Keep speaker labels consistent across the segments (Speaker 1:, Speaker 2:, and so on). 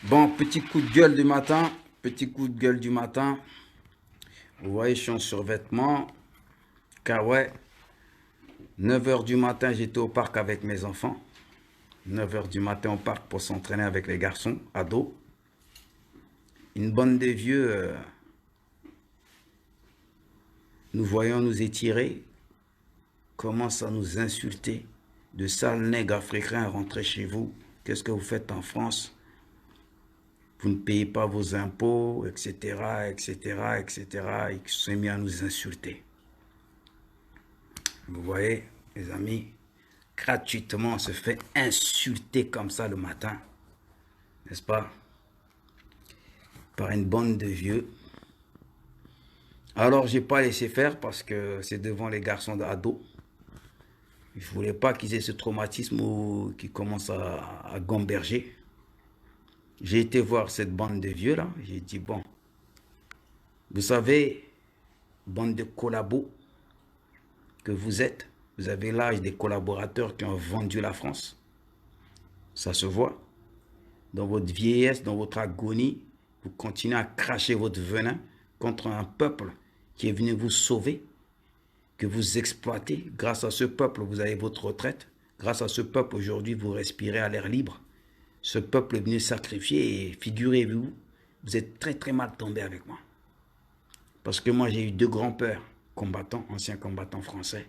Speaker 1: Bon, petit coup de gueule du matin. Petit coup de gueule du matin. Vous voyez, je suis en survêtement. Car ouais, 9 h du matin, j'étais au parc avec mes enfants. 9 h du matin au parc pour s'entraîner avec les garçons, ados. Une bande de vieux, nous voyons nous étirer, commencent à nous insulter. De sales nègres africains rentrez chez vous. Qu'est-ce que vous faites en France? Vous ne payez pas vos impôts, etc., etc., etc. Ils se sont mis à nous insulter. Vous voyez, les amis, gratuitement, on se fait insulter comme ça le matin, n'est-ce pas? Par une bande de vieux. Alors, j'ai pas laissé faire parce que c'est devant les garçons d'ados. Je voulais pas qu'ils aient ce traumatisme ou qu'ils commencent à gamberger. J'ai été voir cette bande de vieux là. J'ai dit, bon, vous savez, bande de collabos que vous êtes, vous avez l'âge des collaborateurs qui ont vendu la France. Ça se voit. Dans votre vieillesse, dans votre agonie, vous continuez à cracher votre venin contre un peuple qui est venu vous sauver, que vous exploitez. Grâce à ce peuple, vous avez votre retraite. Grâce à ce peuple, aujourd'hui, vous respirez à l'air libre. Ce peuple est venu sacrifier et figurez-vous, vous êtes très très mal tombé avec moi. Parce que moi, j'ai eu deux grands-pères combattants, anciens combattants français,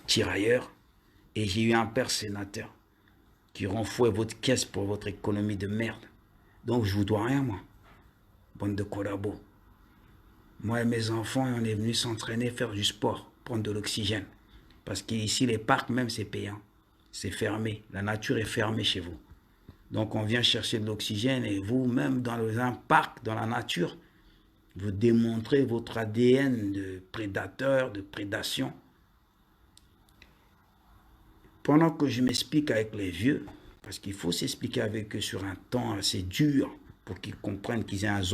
Speaker 1: tirailleurs, et j'ai eu un père sénateur qui renfouait votre caisse pour votre économie de merde. Donc je vous dois rien, moi. Bande de collabos. Moi et mes enfants, on est venus s'entraîner, faire du sport, prendre de l'oxygène. Parce qu'ici, les parcs, même, c'est payant. C'est fermé. La nature est fermée chez vous. Donc on vient chercher de l'oxygène et vous, même dans un parc, dans la nature, vous démontrez votre ADN de prédateur, de prédation. Pendant que je m'explique avec les vieux, parce qu'il faut s'expliquer avec eux sur un temps assez dur pour qu'ils comprennent qu'ils aient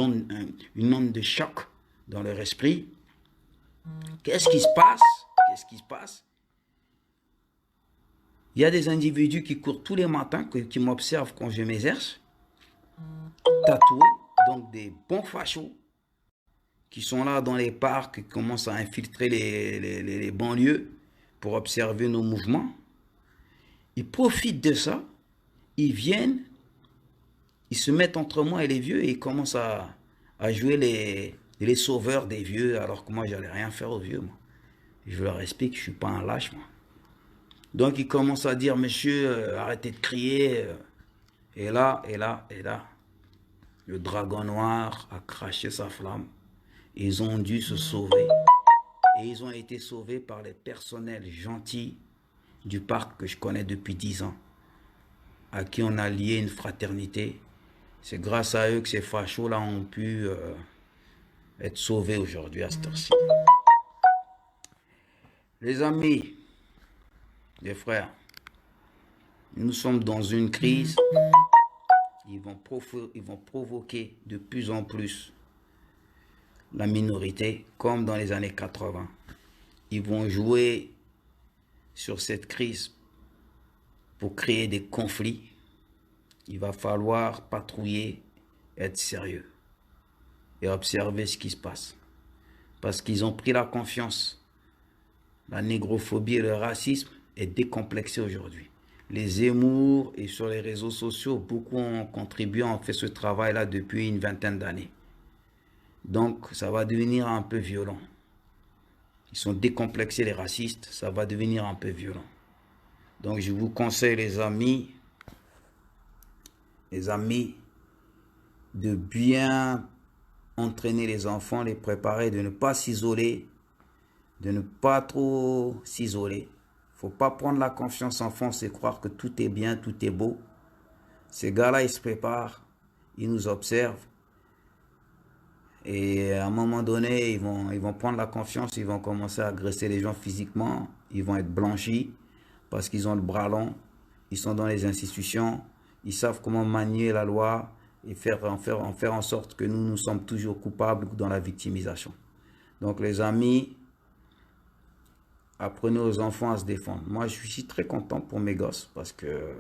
Speaker 1: une onde de choc dans leur esprit. Qu'est-ce qui se passe? Qu'est-ce qui se passe? Il y a des individus qui courent tous les matins, qui m'observent quand je m'exerce, tatoués, donc des bons fachos, qui sont là dans les parcs, qui commencent à infiltrer les banlieues pour observer nos mouvements. Ils profitent de ça, ils viennent, ils se mettent entre moi et les vieux et ils commencent à jouer les sauveurs des vieux, alors que moi, j'allais rien faire aux vieux, moi. Je leur explique que je ne suis pas un lâche, moi. Donc, ils commencent à dire, monsieur, arrêtez de crier. Et là, le dragon noir a craché sa flamme. Ils ont dû se sauver. Et ils ont été sauvés par les personnels gentils du parc que je connais depuis 10 ans, à qui on a lié une fraternité. C'est grâce à eux que ces fachos-là ont pu être sauvés aujourd'hui à cette heure-ci. Les amis, les frères, nous sommes dans une crise. Ils vont provoquer de plus en plus la minorité, comme dans les années 80. Ils vont jouer sur cette crise pour créer des conflits. Il va falloir patrouiller, être sérieux et observer ce qui se passe. Parce qu'ils ont pris la confiance. La négrophobie et le racisme est décomplexé aujourd'hui. Les Zemmour et sur les réseaux sociaux, beaucoup ont contribué, ont fait ce travail-là depuis une vingtaine d'années. Donc, ça va devenir un peu violent. Ils sont décomplexés, les racistes, ça va devenir un peu violent. Donc, je vous conseille, les amis, de bien entraîner les enfants, les préparer, de ne pas s'isoler, de ne pas trop s'isoler. Faut pas prendre la confiance en France et croire que tout est bien, tout est beau. Ces gars-là, ils se préparent, ils nous observent. Et à un moment donné, ils vont prendre la confiance, ils vont commencer à agresser les gens physiquement, ils vont être blanchis parce qu'ils ont le bras long, ils sont dans les institutions, ils savent comment manier la loi et faire en sorte que nous sommes toujours coupables dans la victimisation. Donc les amis, apprenez aux enfants à se défendre. Moi, je suis très content pour mes gosses parce que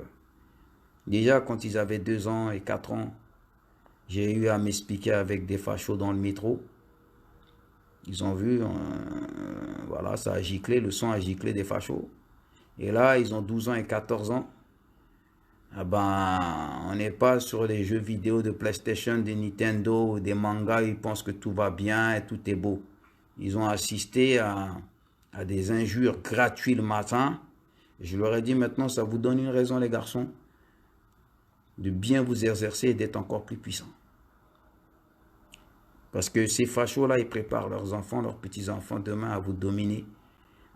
Speaker 1: Déjà, quand ils avaient 2 ans et 4 ans, j'ai eu à m'expliquer avec des fachos dans le métro. Ils ont vu, voilà, ça a giclé, le son a giclé des fachos. Et là, ils ont 12 ans et 14 ans. Ah ben, on n'est pas sur les jeux vidéo de PlayStation, de Nintendo, des mangas, ils pensent que tout va bien et tout est beau. Ils ont assisté à des injures gratuites le matin. Je leur ai dit maintenant, ça vous donne une raison, les garçons, de bien vous exercer et d'être encore plus puissants. Parce que ces fachos-là, ils préparent leurs enfants, leurs petits-enfants demain à vous dominer,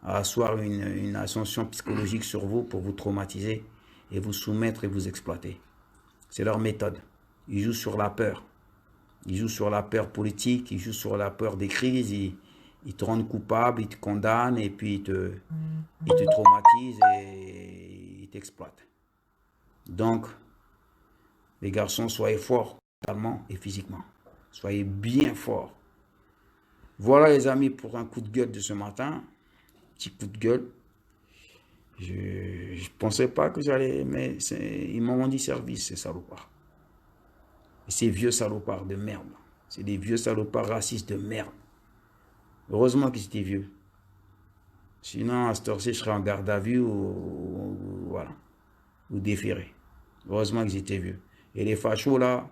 Speaker 1: à asseoir une ascension psychologique sur vous pour vous traumatiser et vous soumettre et vous exploiter. C'est leur méthode. Ils jouent sur la peur. Ils jouent sur la peur politique, ils jouent sur la peur des crises, ils te rendent coupable, ils te condamnent et puis ils te traumatisent et ils t'exploitent. Donc, les garçons, soyez forts mentalement et physiquement. Soyez bien forts. Voilà les amis pour un coup de gueule de ce matin. Petit coup de gueule. Je ne pensais pas que j'allais, mais ils m'ont rendu service, ces salopards. Et ces vieux salopards de merde. C'est des vieux salopards racistes de merde. Heureusement qu'ils étaient vieux. Sinon, à cette heure-ci, je serais en garde à vue voilà, ou déféré. Heureusement qu'ils étaient vieux. Et les fachos, là,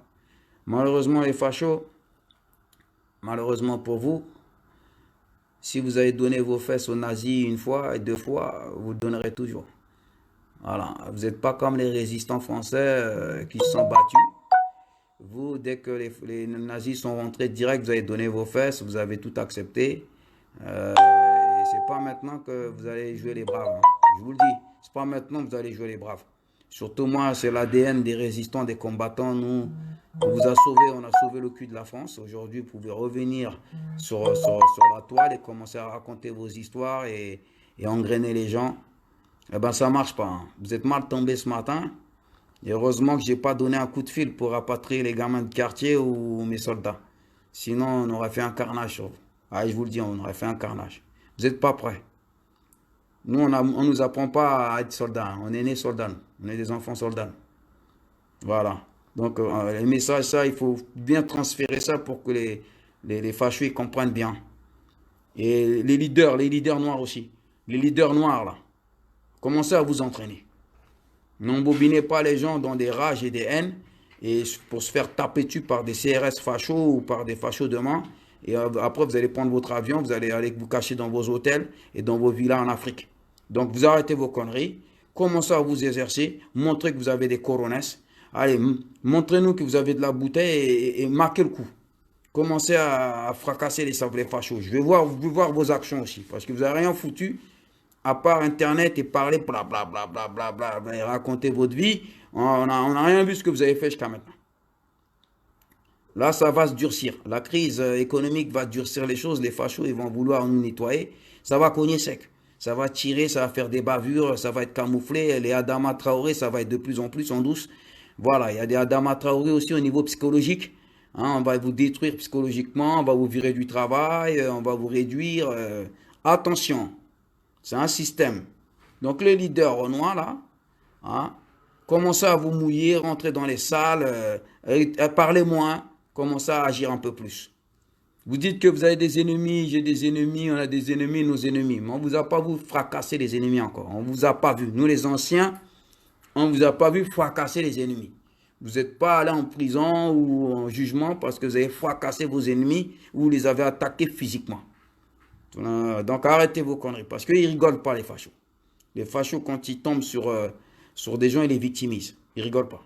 Speaker 1: malheureusement, les fachos, malheureusement pour vous, si vous avez donné vos fesses aux nazis une fois et 2 fois, vous le donnerez toujours. Voilà. Vous n'êtes pas comme les résistants français qui se sont battus. Vous, dès que les nazis sont rentrés direct, vous avez donné vos fesses, vous avez tout accepté. Et c'est pas maintenant que vous allez jouer les braves. Hein. Je vous le dis, c'est pas maintenant que vous allez jouer les braves. Surtout moi, c'est l'ADN des résistants, des combattants. Nous, on vous a sauvé, on a sauvé le cul de la France. Aujourd'hui, vous pouvez revenir sur la toile et commencer à raconter vos histoires et engrainer les gens. Eh ben, ça marche pas. Hein. Vous êtes mal tombé ce matin. Et heureusement que j'ai pas donné un coup de fil pour rapatrier les gamins de quartier ou mes soldats. Sinon, on aurait fait un carnage sur vous. Ah, je vous le dis, on aurait fait un carnage. Vous n'êtes pas prêts. Nous, on nous apprend pas à être soldats. Hein. On est nés soldats. On est des enfants soldats. Voilà. Donc, les messages, ça, il faut bien transférer ça pour que les fachos ils comprennent bien. Et les leaders noirs aussi. Les leaders noirs, là. Commencez à vous entraîner. N'embobinez pas les gens dans des rages et des haines et pour se faire taper dessus par des CRS fachos ou par des fachos demain. Et après, vous allez prendre votre avion, vous allez aller vous cacher dans vos hôtels et dans vos villas en Afrique. Donc, vous arrêtez vos conneries, commencez à vous exercer, montrez que vous avez des coronesses. Allez, montrez-nous que vous avez de la bouteille et marquez le coup. Commencez à fracasser les fachos. Je veux voir vos actions aussi, parce que vous n'avez rien foutu à part Internet et parler blablabla et raconter votre vie. On n'a rien vu ce que vous avez fait jusqu'à maintenant. Là, ça va se durcir. La crise économique va durcir les choses. Les fachos, ils vont vouloir nous nettoyer. Ça va cogner sec. Ça va tirer, ça va faire des bavures, ça va être camouflé. Les Adama Traoré, ça va être de plus en plus en douce. Voilà, il y a des Adama Traoré aussi au niveau psychologique. Hein, on va vous détruire psychologiquement, on va vous virer du travail, on va vous réduire. Attention, c'est un système. Donc les leaders au noir, là, hein, commencez à vous mouiller, rentrer dans les salles, parlez moins, commencez à agir un peu plus. Vous dites que vous avez des ennemis, j'ai des ennemis, on a des ennemis, nos ennemis. Mais on ne vous a pas vu fracasser les ennemis encore. On ne vous a pas vu. Nous les anciens, on ne vous a pas vu fracasser les ennemis. Vous n'êtes pas allé en prison ou en jugement parce que vous avez fracassé vos ennemis ou vous les avez attaqués physiquement. Donc arrêtez vos conneries parce qu'ils ne rigolent pas les fachos. Les fachos quand ils tombent sur des gens, ils les victimisent. Ils ne rigolent pas.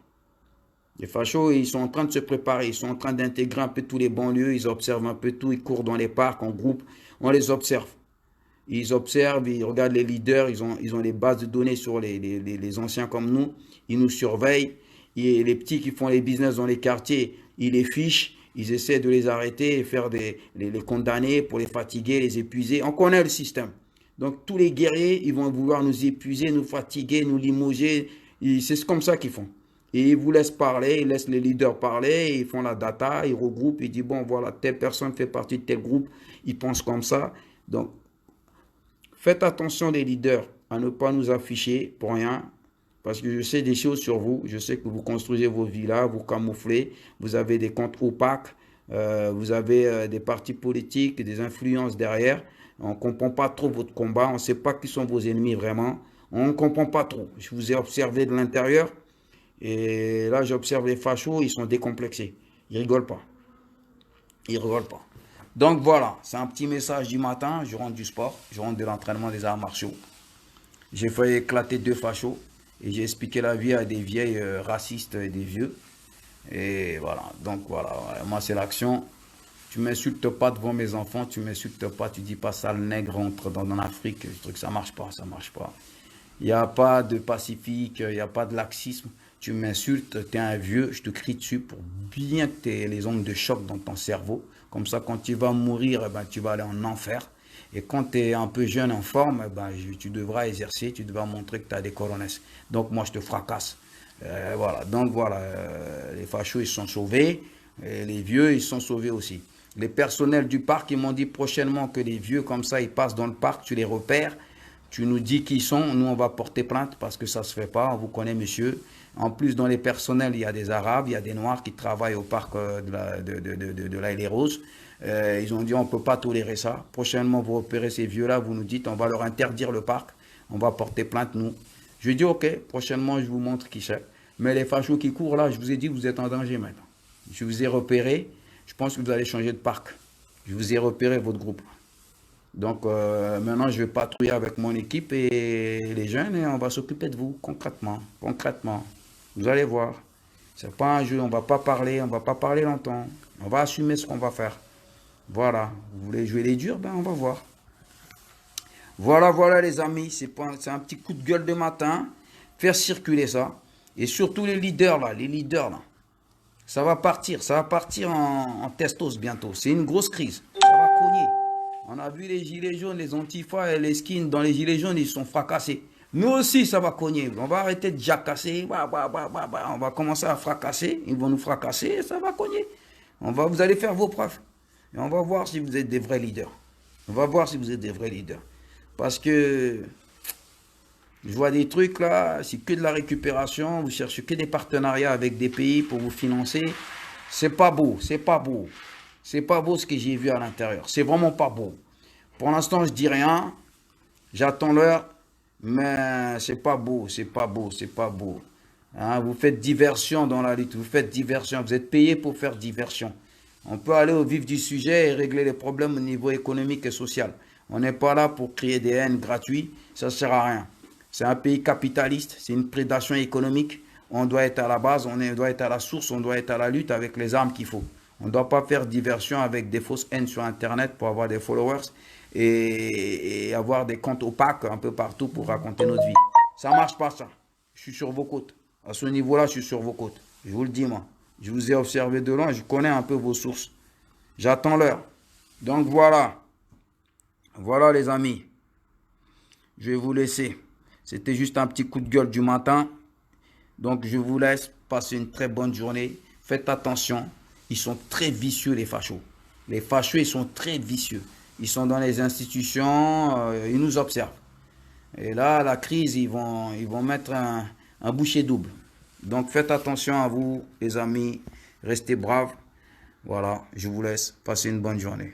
Speaker 1: Les fachos, ils sont en train de se préparer, ils sont en train d'intégrer un peu tous les banlieues, ils observent un peu tout, ils courent dans les parcs en groupe, on les observe. Ils observent, ils regardent les leaders, ils ont les bases de données sur les anciens comme nous, ils nous surveillent. Et les petits qui font les business dans les quartiers, ils les fichent, ils essaient de les arrêter, faire les condamner pour les fatiguer, les épuiser. On connaît le système. Donc tous les guerriers, ils vont vouloir nous épuiser, nous fatiguer, nous limoger. C'est comme ça qu'ils font. Et ils vous laissent parler, ils laissent les leaders parler, ils font la data, ils regroupent, ils disent bon voilà, telle personne fait partie de tel groupe, ils pensent comme ça. Donc faites attention les leaders à ne pas nous afficher pour rien. Parce que je sais des choses sur vous. Je sais que vous construisez vos villas, vous camouflez, vous avez des comptes opaques, vous avez des partis politiques, des influences derrière. On ne comprend pas trop votre combat. On ne sait pas qui sont vos ennemis vraiment. On ne comprend pas trop. Je vous ai observé de l'intérieur. Et là, j'observe les fachos. Ils sont décomplexés. Ils rigolent pas. Ils rigolent pas. Donc voilà, c'est un petit message du matin. Je rentre du sport. Je rentre de l'entraînement des arts martiaux. J'ai fait éclater 2 fachos. Et j'ai expliqué la vie à des vieilles racistes et des vieux. Et voilà. Donc voilà. Moi, c'est l'action. Tu m'insultes pas devant mes enfants, tu m'insultes pas, tu dis pas ça, le nègre rentre dans l'Afrique, ce truc, ça marche pas, ça marche pas. Il n'y a pas de pacifique, il n'y a pas de laxisme. Tu m'insultes, tu es un vieux, je te crie dessus pour bien que tu aies les ondes de choc dans ton cerveau. Comme ça, quand tu vas mourir, eh ben, tu vas aller en enfer. Et quand tu es un peu jeune, en forme, eh ben, tu devras exercer, tu devras montrer que tu as des coronesses. Donc moi, je te fracasse. Voilà, donc voilà, les fachos, ils sont sauvés, et les vieux, ils sont sauvés aussi. Les personnels du parc, ils m'ont dit prochainement que les vieux comme ça, ils passent dans le parc, tu les repères, tu nous dis qui ils sont, nous on va porter plainte parce que ça ne se fait pas, on vous connaît monsieur. En plus, dans les personnels, il y a des Arabes, il y a des Noirs qui travaillent au parc de la Les Roses. Ils ont dit on ne peut pas tolérer ça. Prochainement, vous repérez ces vieux-là, vous nous dites on va leur interdire le parc, on va porter plainte nous. Je dis ok, prochainement je vous montre qui c'est. Mais les fachos qui courent là, je vous ai dit vous êtes en danger maintenant. Je vous ai repéré. Je pense que vous allez changer de parc. Je vous ai repéré votre groupe. Donc maintenant, je vais patrouiller avec mon équipe et les jeunes et on va s'occuper de vous concrètement. Concrètement. Vous allez voir. C'est pas un jeu, on va pas parler longtemps. On va assumer ce qu'on va faire. Voilà. Vous voulez jouer les durs? Ben on va voir. Voilà, voilà les amis. C'est un petit coup de gueule de matin. Faire circuler ça. Et surtout les leaders là. Ça va partir en testos bientôt. C'est une grosse crise. Ça va cogner. On a vu les gilets jaunes, les antifas et les skins dans les gilets jaunes, ils sont fracassés. Nous aussi, ça va cogner. On va arrêter de jacasser. On va commencer à fracasser. Ils vont nous fracasser et ça va cogner. Vous allez faire vos preuves. Et on va voir si vous êtes des vrais leaders. On va voir si vous êtes des vrais leaders. Parce que je vois des trucs là, c'est que de la récupération, vous cherchez que des partenariats avec des pays pour vous financer. C'est pas beau, c'est pas beau. C'est pas beau ce que j'ai vu à l'intérieur. C'est vraiment pas beau. Pour l'instant, je dis rien. J'attends l'heure, mais c'est pas beau, c'est pas beau, c'est pas beau. Hein, vous faites diversion dans la lutte, vous faites diversion. Vous êtes payé pour faire diversion. On peut aller au vif du sujet et régler les problèmes au niveau économique et social. On n'est pas là pour créer des haines gratuites, ça ne sert à rien. C'est un pays capitaliste, c'est une prédation économique. On doit être à la base, on doit être à la source, on doit être à la lutte avec les armes qu'il faut. On ne doit pas faire diversion avec des fausses haines sur Internet pour avoir des followers et avoir des comptes opaques un peu partout pour raconter notre vie. Ça ne marche pas ça. Je suis sur vos côtes. À ce niveau-là, je suis sur vos côtes. Je vous le dis moi. Je vous ai observé de loin, je connais un peu vos sources. J'attends l'heure. Donc voilà. Voilà les amis. Je vais vous laisser. C'était juste un petit coup de gueule du matin. Donc je vous laisse passer une très bonne journée. Faites attention. Ils sont très vicieux les fachos. Les fachos, ils sont très vicieux. Ils sont dans les institutions, ils nous observent. Et là, la crise, ils vont mettre un boucher double. Donc faites attention à vous, les amis. Restez braves. Voilà, je vous laisse. Passez une bonne journée.